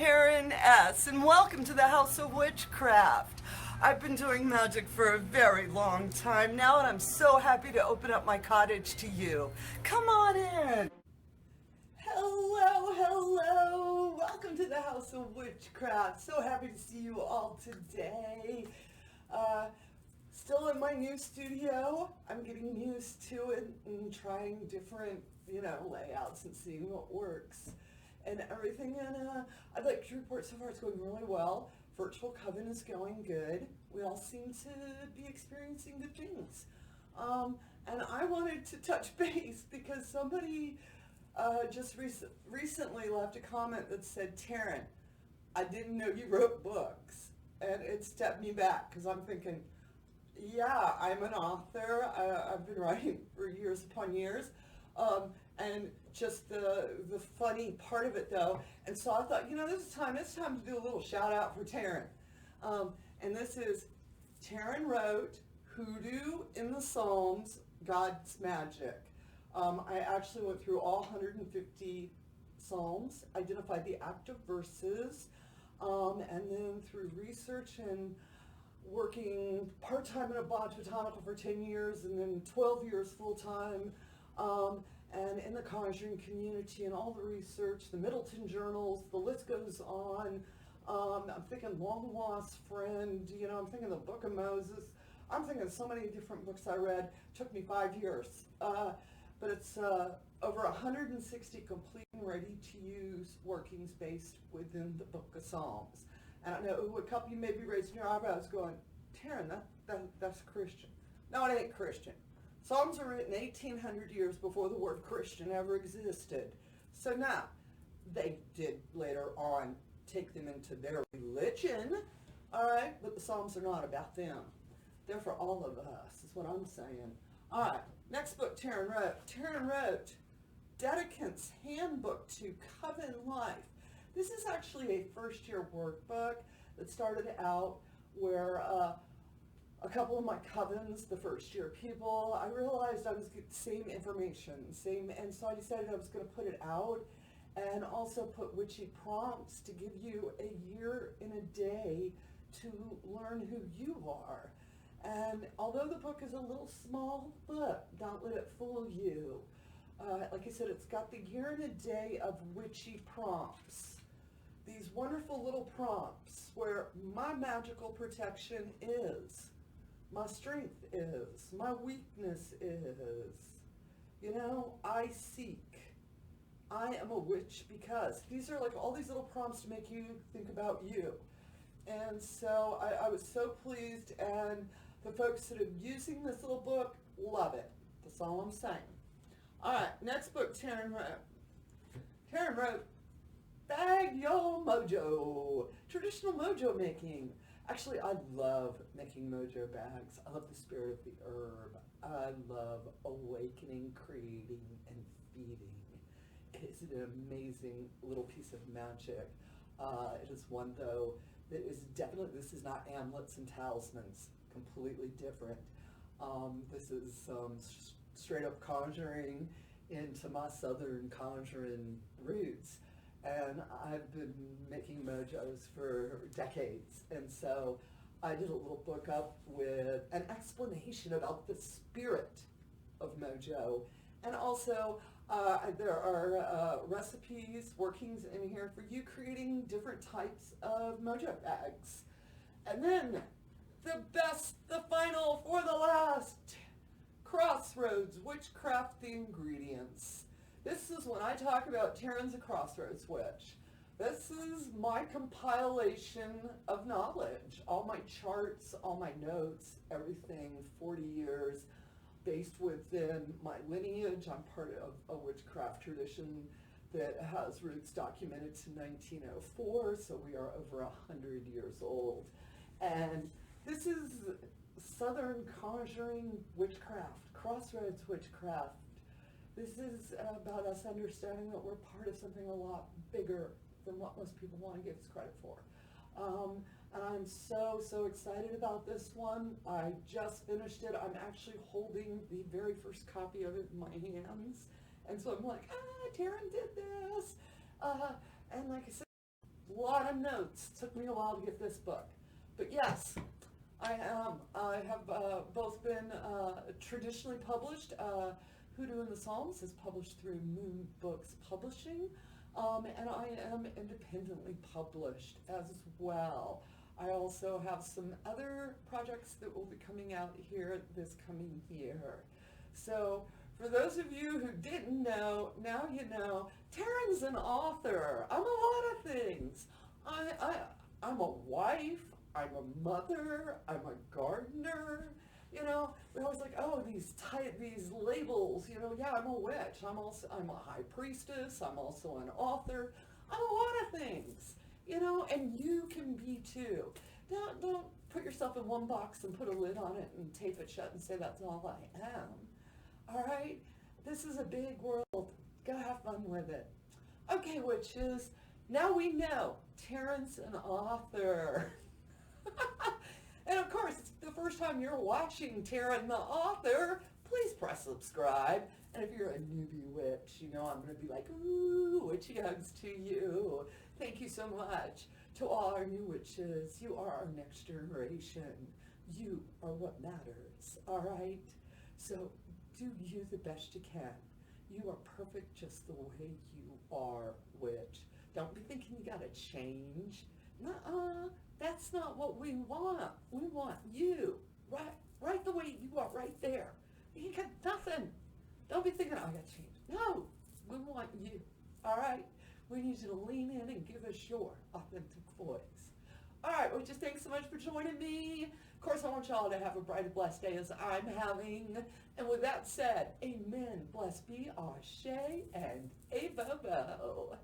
Taren S, and welcome to the House of Witchcraft. I've been doing magic for a very long time now, and I'm so happy to open up my cottage to you. Come on in. Hello, hello. Welcome to the House of Witchcraft. So happy to see you all today. Still in my new studio. I'm getting used to it and trying different, layouts and seeing what works and everything. And I'd like to report so far it's going really well. Virtual coven is going good. We all seem to be experiencing good things. And I wanted to touch base because somebody just recently left a comment that said, Taren, I didn't know you wrote books. And it stepped me back because I'm thinking, yeah, I'm an author. I've been writing for years upon years. And just the funny part of it though. And so I thought, it's time to do a little shout out for Taren. And this is, Taren wrote Hoodoo in the Psalms, God's Magic. I actually went through all 150 Psalms, identified the active verses, and then through research and working part-time in a botanical for 10 years and then 12 years full-time, and in the Conjuring community and all the research, the Middleton journals, the list goes on. I'm thinking Long Lost Friend, I'm thinking the Book of Moses. I'm thinking so many different books I read. Took me 5 years. But it's over 160 complete and ready-to-use workings based within the Book of Psalms. And I know a couple of you may be raising your eyebrows going, Taren, that's Christian. No, it ain't Christian. Psalms are written 1,800 years before the word Christian ever existed. So now, they did later on take them into their religion, all right? But the Psalms are not about them. They're for all of us, is what I'm saying. All right, next book Taren wrote. Taren wrote Dedicant's Handbook to Coven Life. This is actually a first-year workbook that started out where a couple of my covens, the first-year people, I realized I was getting the same information, and so I decided I was going to put it out and also put witchy prompts to give you a year in a day to learn who you are. And although the book is a little small book, don't let it fool you. Like I said, it's got the year and a day of witchy prompts. These wonderful little prompts where my magical protection is, my strength is, my weakness is. I seek. I am a witch because. These are like all these little prompts to make you think about you. And so I was so pleased, and the folks that are using this little book love it. That's all I'm saying. All right, next book Taren wrote. Taren wrote Bag Your Mojo, traditional mojo making. Actually, I love making mojo bags. I love the spirit of the herb. I love awakening, creating, and feeding. It is an amazing little piece of magic. It is one, though, that is definitely, this is not amulets and talismans. Completely different. This is straight up conjuring into my southern conjuring roots. And I've been making mojos for decades. And so I did a little book up with an explanation about the spirit of mojo. And also there are recipes, workings in here for you creating different types of mojo bags. And then the best, the final, for the last, Crossroads Witchcraft the Ingredients. This is when I talk about Taren's a Crossroads Witch. This is my compilation of knowledge, all my charts, all my notes, everything, 40 years based within my lineage. I'm part of a witchcraft tradition that has roots documented to 1904, so we are over 100 years old. And this is Southern Conjuring Witchcraft, Crossroads Witchcraft. This is about us understanding that we're part of something a lot bigger than what most people want to give us credit for. And I'm so excited about this one. I just finished it. I'm actually holding the very first copy of it in my hands. And so I'm like, Taren did this. And like I said, A lot of notes. Took me a while to get this book. But yes, I am. I have both been traditionally published. Hoodoo in the Psalms is published through Moon Books Publishing, and I am independently published as well. I also have some other projects that will be coming out here this coming year. So for those of you who didn't know, now you know. Taren's an author. I'm a lot of things. I'm a wife. I'm a mother. I'm a gardener. You know, we're always like, oh, these labels. You know, yeah, I'm a witch. I'm a high priestess. I'm also an author. I'm a lot of things. You know, and you can be too. Don't put yourself in one box and put a lid on it and tape it shut and say that's all I am. All right, this is a big world. Go have fun with it. Okay, witches. Now we know Taren's an author. And of course, it's the first time you're watching Taren the author, please press subscribe. And if you're a newbie witch, you know I'm going to be like, ooh, witchy hugs to you. Thank you so much to all our new witches. You are our next generation. You are what matters, all right? So do you the best you can. You are perfect just the way you are, witch. Don't be thinking you got to change. Nuh-uh. That's not what we want. We want you, right the way you are, right there. You got nothing. Don't be thinking, oh, I got to change. No, we want you, all right? We need you to lean in and give us your authentic voice. All right, well, just thanks so much for joining me. Of course, I want y'all to have a bright and blessed day as I'm having. And with that said, amen, blessed be, ashe, and a-bo-bo.